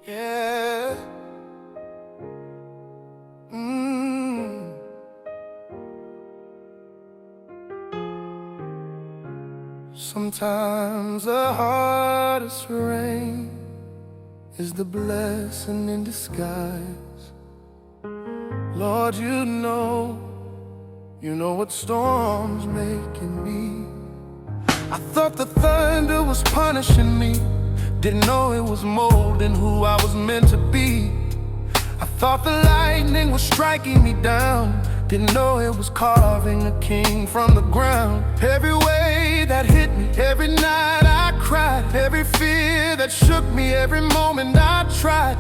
Yeah. Mm. Sometimes the hardest rain is the blessing in disguise. Lord, you know what storm's making me. I thought the thunder was punishing me, didn't know it was molding who I was meant to be. I thought the lightning was striking me down, didn't know it was carving a king from the ground. Every way that hit me, every night I cried, every fear that shook me, every moment I tried.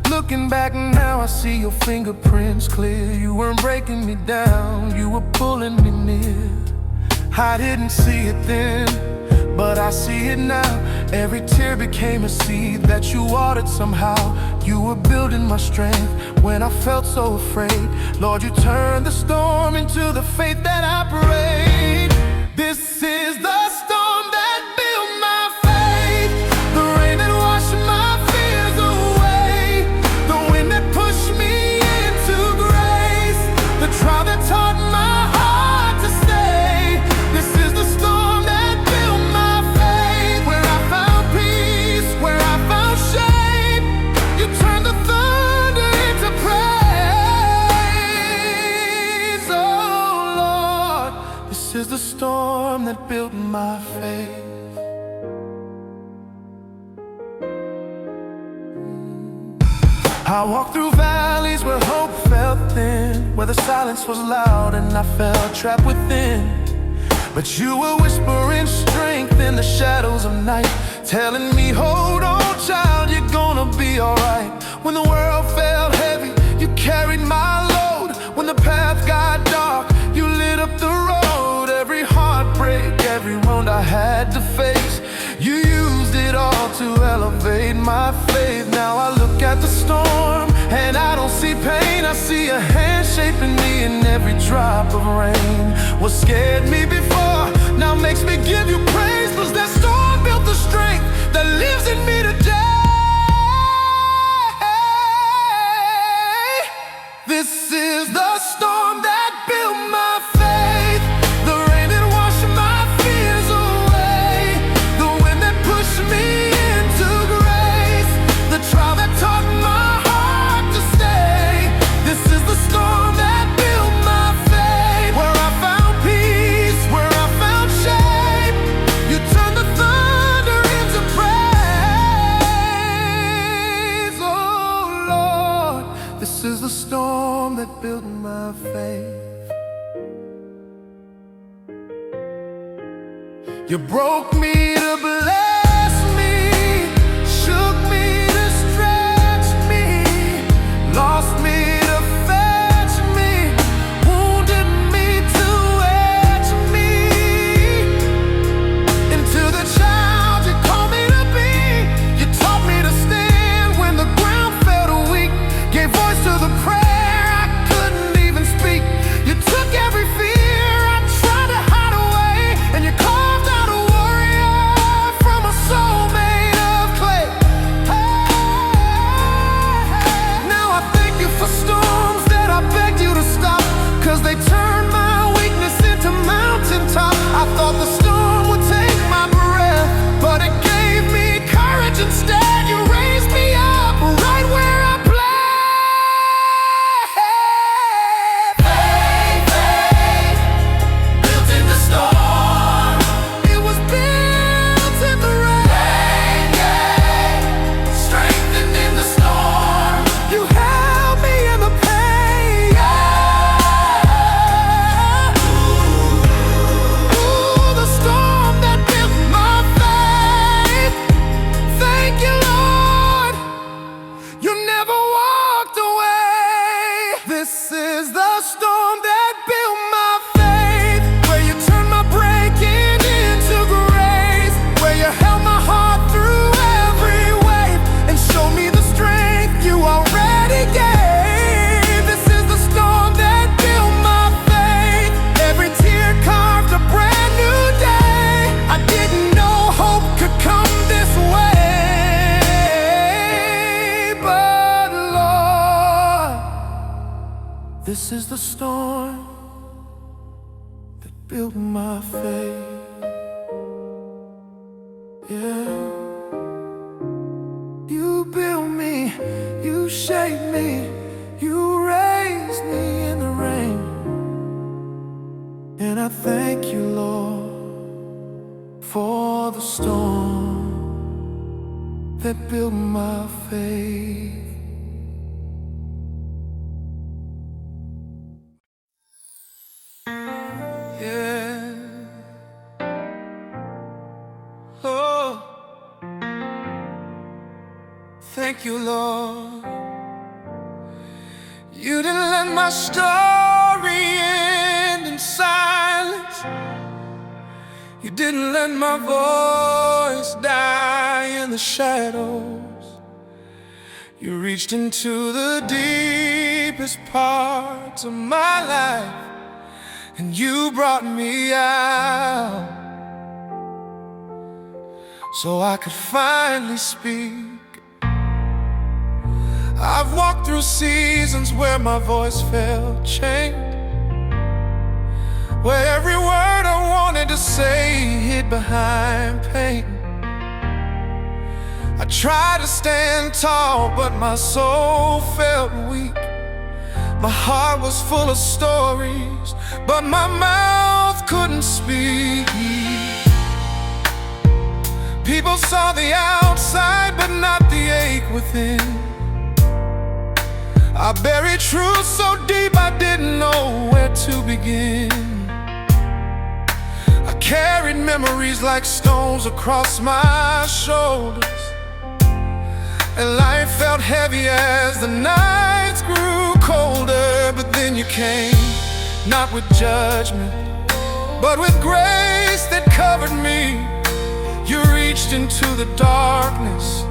Looking back now, I see your fingerprints clear. You weren't breaking me down, you were pulling me near. I didn't see it then, but I see it now. Every tear became a seed that you watered somehow. You were building my strength when I felt so afraid. Lord, you turned the storm into the faith that I prayed. This is the storm that built my faith, the rain that washed my fears away, the wind that pushed me into grace, the trial that taught my heart to stay. This is the storm that built my faith, where I found peace, where I found shade. You turned the thunder into praise. Oh Lord, this is the storm that built my faith. I walked through valleys where hope felt thin, where the silence was loud and I felt trapped within. But you were whispering strength in the shadows of night, telling me, hold on child, you're gonna be alright. When the world felt heavy, you carried my load. When the path got dark, you lit up the road. Every heartbreak, every wound I had to face, you used it all to elevate my faith. Now I look at the storm and I don't see pain, I see a hand shaping me in every drop of rain. What scared me before now makes me give you praise, 'cause that storm built the strength that lives in me today. This is the storm that built my faith, the rain that washed my fears away, the wind that pushed me into grace, the trial that taught my heart to stay. This is the storm that built my faith, where I found peace, where I found shade. You turned the thunder into praise. Oh Lord, this is the storm that built my faith. You broke me to bless me, shook me to stretch me, lost me to fetch me, wounded me to edge me into the child you called me to be. You taught me to stand when the ground felt weak, gave voice to the prayer I couldn't even speak. You took every fear I tried to hide away, and you carved out a warrior This is the storm that built my faith. Yeah. You built me, you shaped me, you raised me in the rain. And I thank you, Lord, for the storm that built my faith. Yeah. Oh, thank you, Lord. You didn't let my story end in silence. You didn't let my voice die in the shadows. You reached into the deepest parts of my life, and you brought me out so I could finally speak. I've walked through seasons where my voice felt chained, where every word I wanted to say hid behind pain. I tried to stand tall, but my soul felt weak. My heart was full of stories, but my mouth couldn't speak. People saw the outside, but not the ache within. I buried truth so deep I didn't know where to begin. I carried memories like stones across my shoulders, and life felt heavy as the nights grew colder. But then you came, not with judgment, but with grace that covered me. You reached into the darkness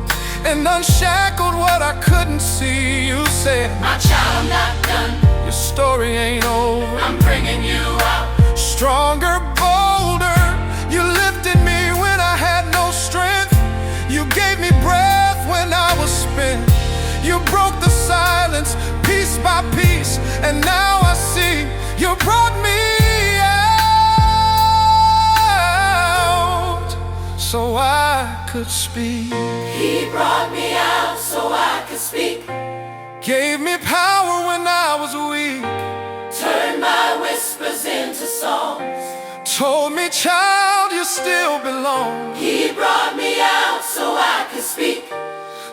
and unshackled what I couldn't see. You said, my child, I'm not done. Your story ain't over. I'm bringing you out. Stronger, bolder. You lifted me when I had no strength. You gave me breath when I was spent. You broke the silence piece by piece, and now I see you brought me out so I could speak. He brought me out so I could speak. Gave me power when I was weak. Turned my whispers into songs. Told me, child, you still belong. He brought me out so I could speak.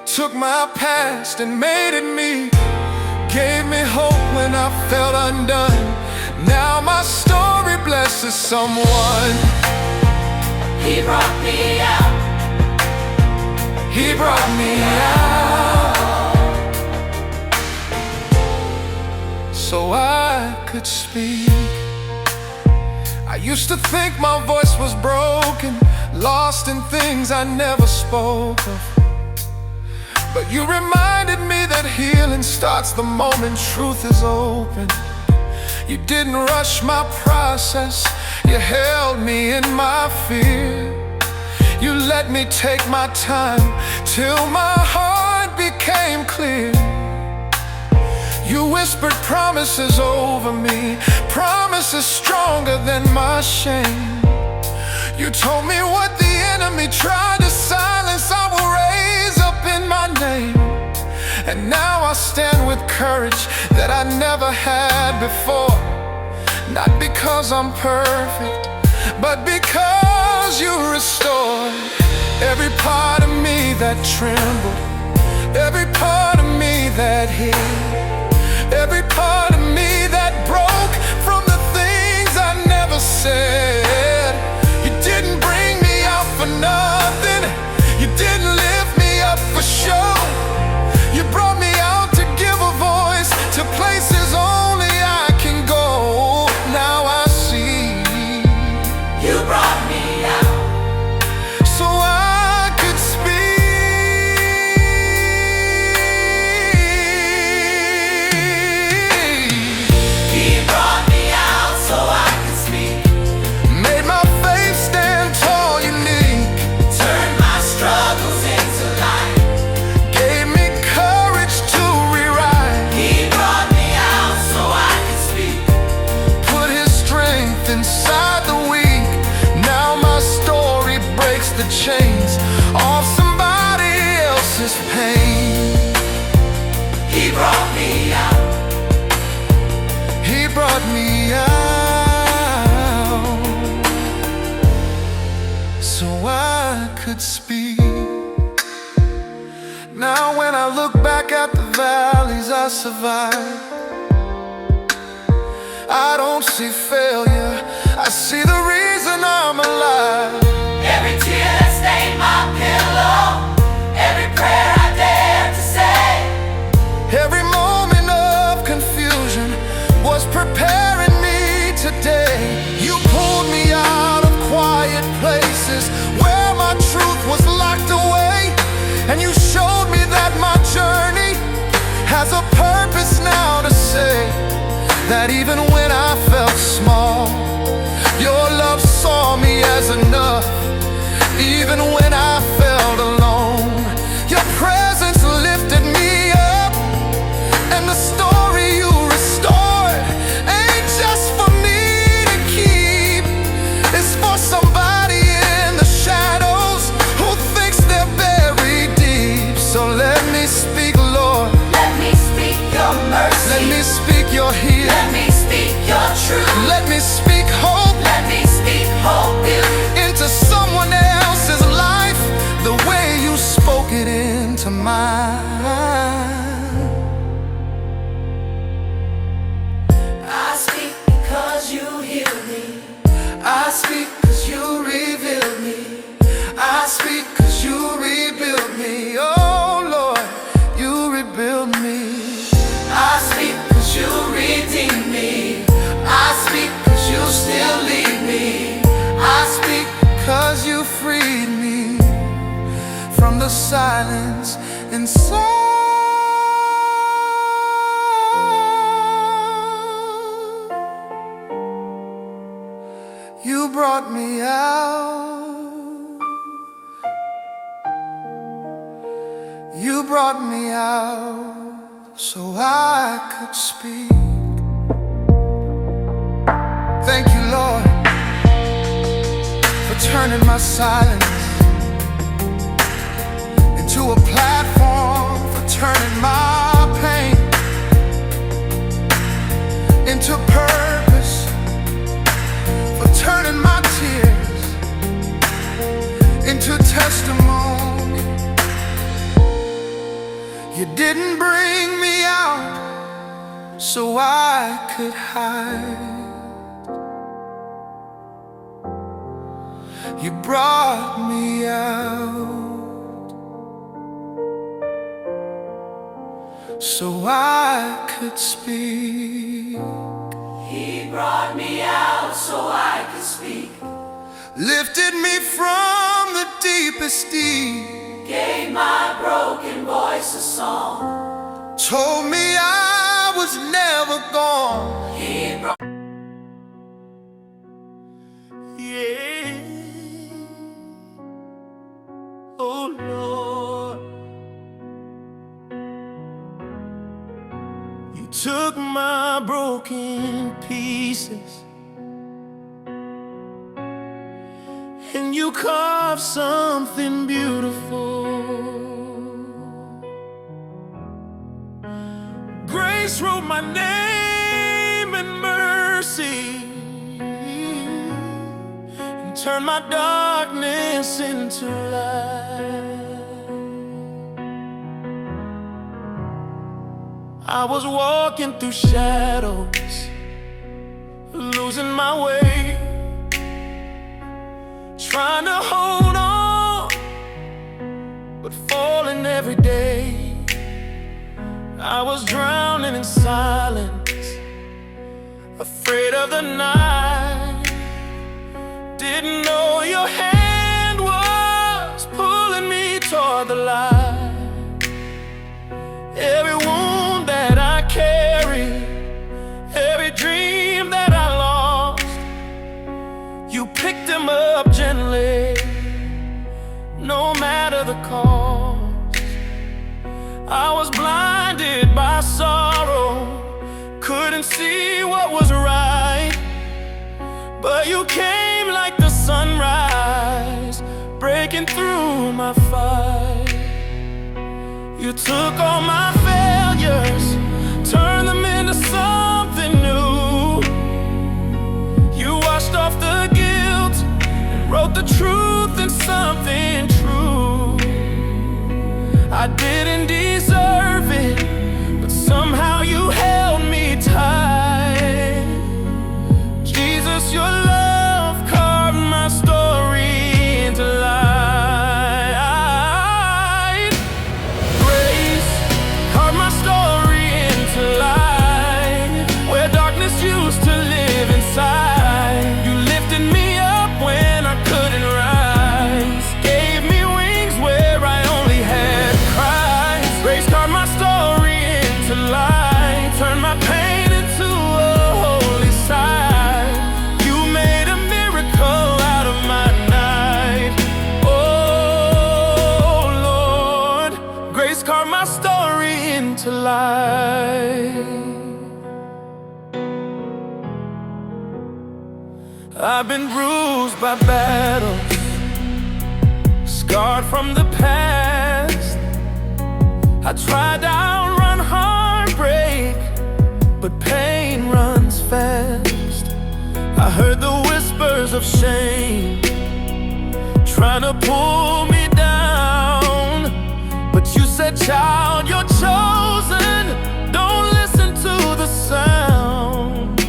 Took my past and made it me. Gave me hope when I felt undone. Now my story blesses someone. He brought me out. He brought me out so I could speak. I used to think my voice was broken, lost in things I never spoke of. But you reminded me that healing starts the moment truth is open. You didn't rush my process, you held me in my fear. You let me take my time till my heart became clear. You whispered promises over me, promises stronger than my shame. You told me what the enemy tried to silence, I will raise up in my name. And now I stand with courage that I never had before. Not because I'm perfect, but because you restored every part of me that trembled, every part of me that hid, every part of me that broke from the things I never said. You didn't bring me out for nothing. You didn't lift me up for show. You brought me out to give a voice to places only I can go. Now I see you brought me out so I could speak. He brought me out so I could speak. chains off somebody else's pain. He brought me out. He brought me out so I could speak. Now when I look back at the valleys I survived, I don't see failure, I see the reason I'm alive. Every tear that stained my pillow, every prayer I dared to say, every moment of confusion was preparing me today. You pulled me out of quiet places where my truth was locked away, and you showed me that my journey has a purpose now to say that even when I felt small, your love saw me as enough. Even when I felt alone, your presence lifted me up. And the story you restored ain't just for me to keep, it's for somebody in the shadows who thinks they're buried deep. So let me speak, Lord. let me speak your mercy. Let me speak your healing. Let me speak your truth. Let me speak hope. Let me speak hope Into someone else's life the way you spoke it into mine. I speak because you healed me. I speak cause you revealed me. I speak cause you rebuilt me. Oh Lord, you rebuild me. I speak cause you redeemed me. I speak cause you still lead me. I speak cause you freed me from the silence inside. You brought me out. You brought me out so I could speak. Thank you, Lord, for turning my silence into a platform, for turning my pain into purpose, for turning my tears into testimony. You didn't bring me out so I could hide. You brought me out so I could speak. He brought me out so I could speak. Lifted me from the deepest deep. Gave my broken voice a song. Told me I was never gone. He brought Yeah. Oh Lord, you took my broken pieces and you carved something beautiful. Grace wrote my name in mercy and turned my darkness into light. I was walking through shadows, losing my way, trying to hold on, but falling every day. I was drowning in silence, afraid of the night. Didn't know your hand was pulling me toward the light. Every wound that I carry, every dream that I lost, you picked them up gently, no matter the cost. I was blinded by sorrow, couldn't see what was right, but you came like the sunrise, breaking breaking through my fight. You took all my failures, turned them into something new. You washed off the guilt and wrote the truth in something true. I didn't deserve it, but somehow you held me tight. Jesus, your love carved my story into light. Grace carved my story into light. Where darkness used to live inside, you lifted me up when I couldn't rise. Gave me wings where I only had cries. Grace carved my story into light. Turned my pain into a holy sight. You made a miracle out of my night. Oh Lord, grace carved my story into light. I've been bruised by battles, scarred from the past. I tried to outrun heartbreak, but pain runs fast. I heard the whispers of shame trying to pull me down, but you said, child, you're chosen. Don't listen to the sound.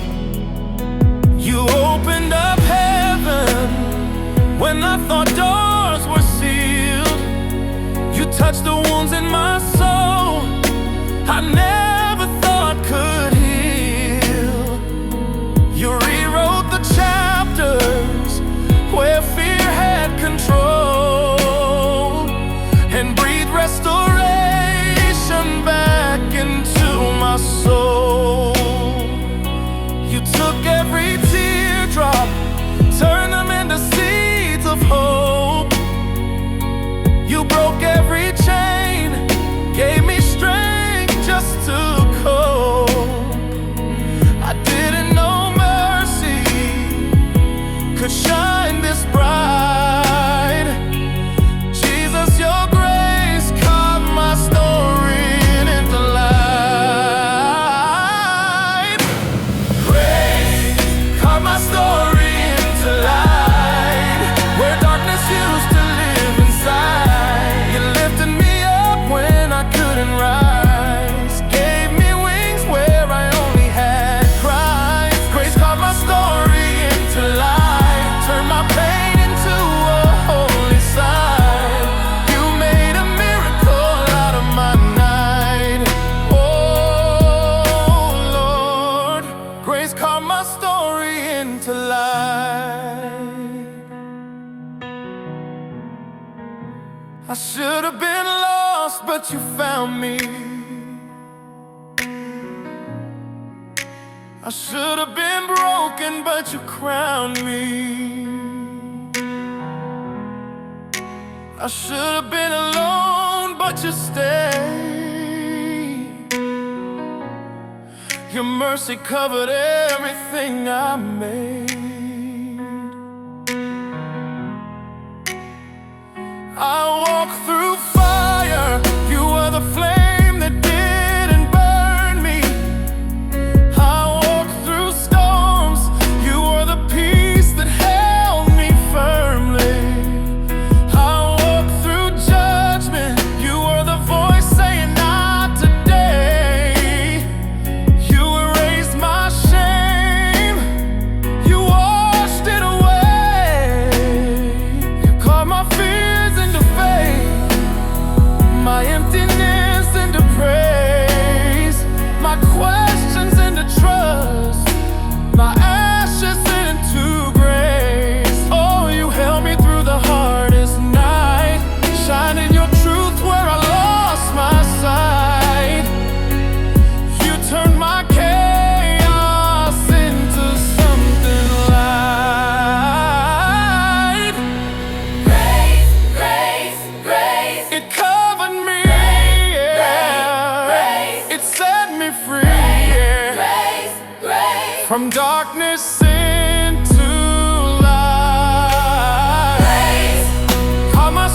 You opened up heaven when I thought doors were sealed. You touched the wounds in my soul I never thought could heal. You rewrote the chapters where fear had control and breathed restoration back into my soul. You took every teardrop, turned them into seeds of hope. You broke every chain, gave me strength just to cope. I didn't know mercy could shine this bright. Jesus, your grace carved my story into light. Grace carved my story into light. Where darkness used to live inside, you lifted me up when I couldn't rise. Gave me wings where I only had cries. Grace carved my story into light. Turned my pain into a holy sight. You made a miracle out of my night. Oh Lord, grace carved my story into light. I should have been lost, but you found me. I should have been broken, but you crowned me. I should have been alone, but you stayed. Your mercy covered everything I made. I walk through fire, you were the flame that didn't burn me. I walk through storms, you were the peace that held me firmly. I walk through judgment, you were the voice saying not today. You erased my shame, you washed it away. You carved my fears into faith, my emptiness into praise, my questions into trust, my ashes into grace. Oh, you held me through the hardest night, shining your truth where I lost my sight. You turned my chaos into something light. Grace, grace, grace. It covered me, yeah. grace. It set me free, yeah. Grace, grace. From darkness into light. Grace. Caught my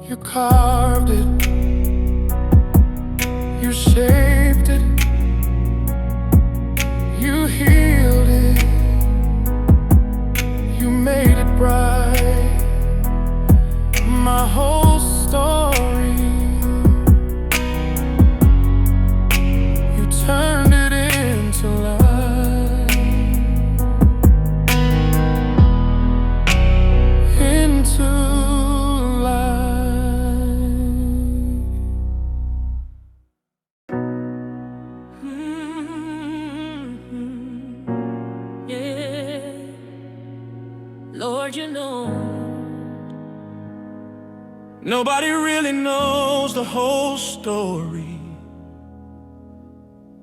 You carved it, you shaped it, you healed it, you made it bright. My whole story, you turned it into life, into Lord, you know, nobody really knows the whole story.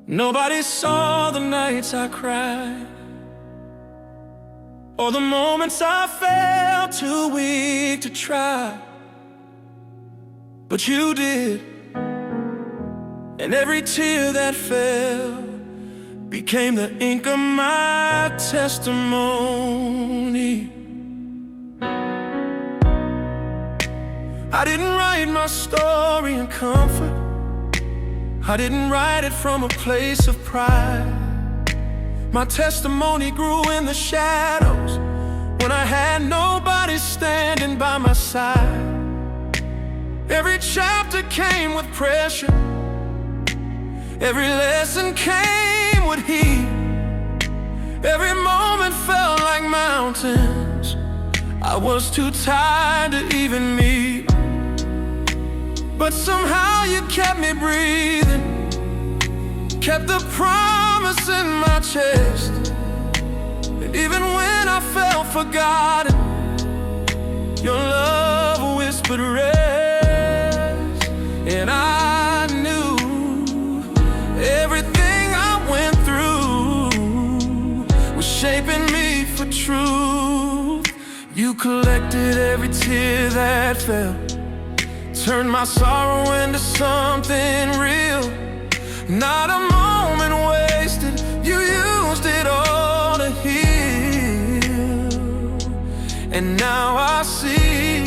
Nobody saw the nights I cried, or the moments I felt too weak to try. But you did, and every tear that fell became the ink of my testimony. I didn't write my story in comfort, I didn't write it from a place of pride. My testimony grew in the shadows, when I had nobody standing by my side. Every chapter came with pressure, every lesson came with heat. Every moment felt like mountains I was too tired to even meet. But somehow you kept me breathing, kept the promise in my chest. And even when I felt forgotten, your love whispered rest. And I knew everything I went through was shaping me for truth. You collected every tear that fell, turned my sorrow into something real. Not a moment wasted, you used it all to heal. And now I see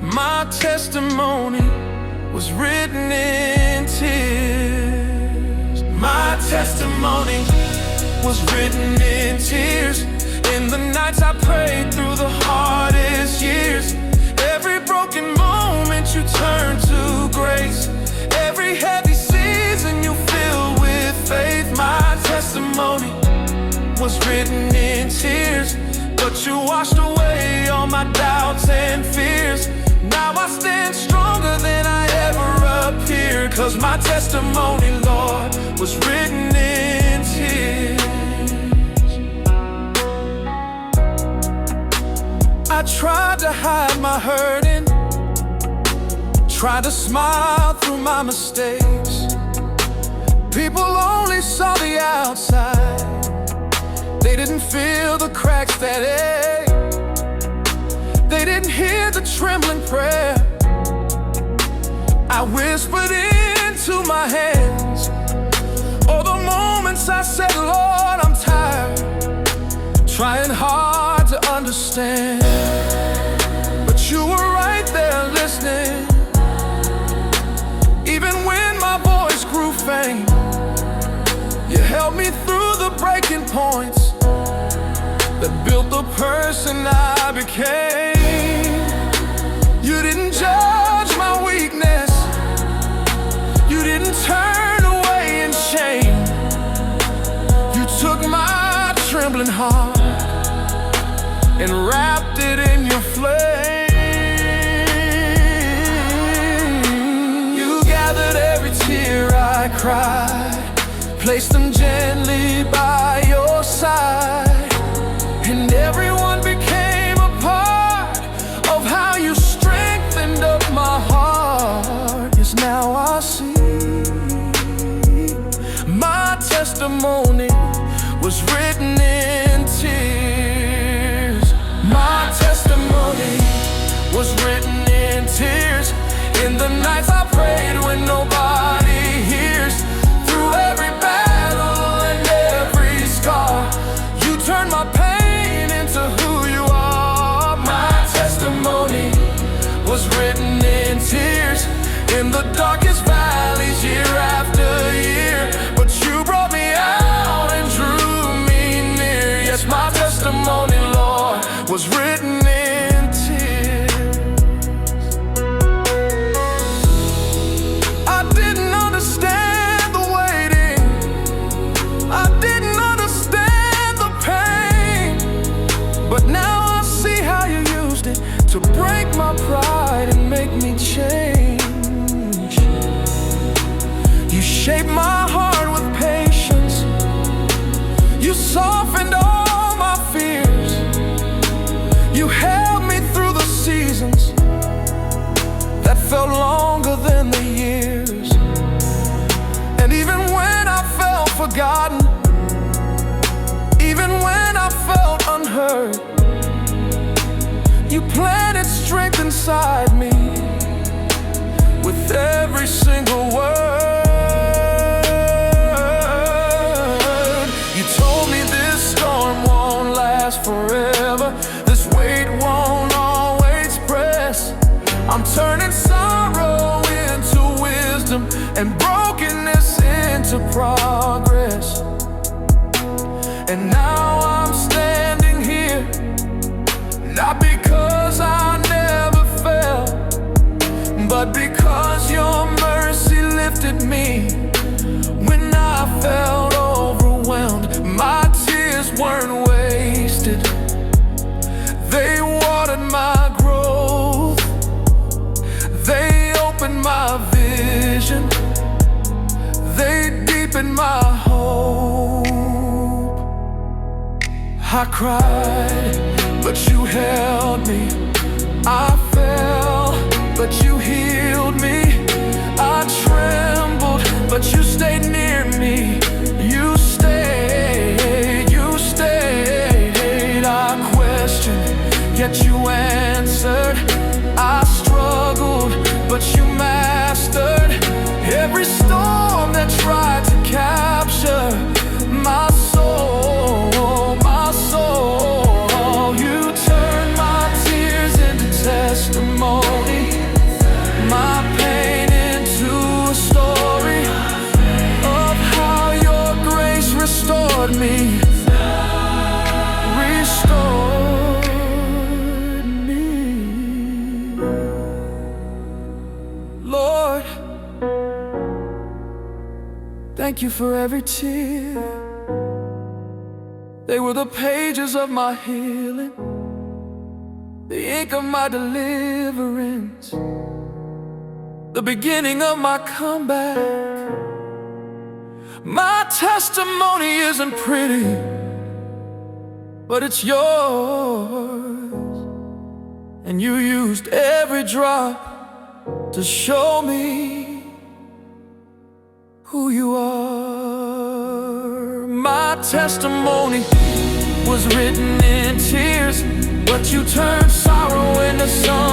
my testimony was written in tears. My testimony was written in tears. In the nights I prayed through the hardest years. Every broken moment you turned to grace. Every heavy season you filled with faith. My testimony was written in tears, but you washed away all my doubts and fears. Now I stand stronger than I ever appeared, 'cause my testimony, Lord, was written in tears. I tried to hide my hurting, tried to smile through my mistakes. People only saw the outside, they didn't feel the cracks that ache. They didn't hear the trembling prayer I whispered into my hands. Oh, the moments I said, Lord, I'm tired, trying hard to understand. But you were right there listening, even when my voice grew faint. You helped me through the breaking points that built the person I became. You didn't judge my weakness, you didn't turn away in shame. You took my trembling heart and wrapped it in your flame. You gathered every tear I cried, placed them gently by your side, and everyone became a part of how you strengthened up my heart. Yes, now I see my testimony was written in tears. My testimony was written in tears. In the nights I prayed when nobody hears. Through every battle and every turned my pain into who you are. My testimony was written in tears, in the darkest valleys, year after year. But you brought me out and drew me near. Yes, my testimony, Lord, was written in tears. I didn't understand the waiting, I didn't understand the pain, but now I see how you used it to break my pride and make me change. You shaped my heart with patience, you softened all my fears. You held me through the seasons that felt longer than the years. And even when I felt forgotten, even when I felt unheard, you planted strength inside me with every single word. You told me this storm won't last forever, this weight won't always press. I'm turning sorrow into wisdom and brokenness into progress. And now I'm standing here, not because I never fell, but because your mercy lifted me when I felt overwhelmed. My tears weren't wasted, they watered my growth, they opened my vision, they deepened my hope. I cried, but you held me. I fell, but you healed me. I trembled, but you stayed near me. You stayed, you stayed. I questioned, yet you answered. I struggled, but you mastered every storm that tried to capture my soul, my soul. You turned my tears into testimony, my pain into a story of how your grace restored me, restored me. Lord, thank you for every tear. They were the pages of my healing, the ink of my deliverance, the beginning of my comeback. My testimony isn't pretty, but it's yours. And you used every drop to show me who you are. My testimony was written in tears, but you turned sorrow into song.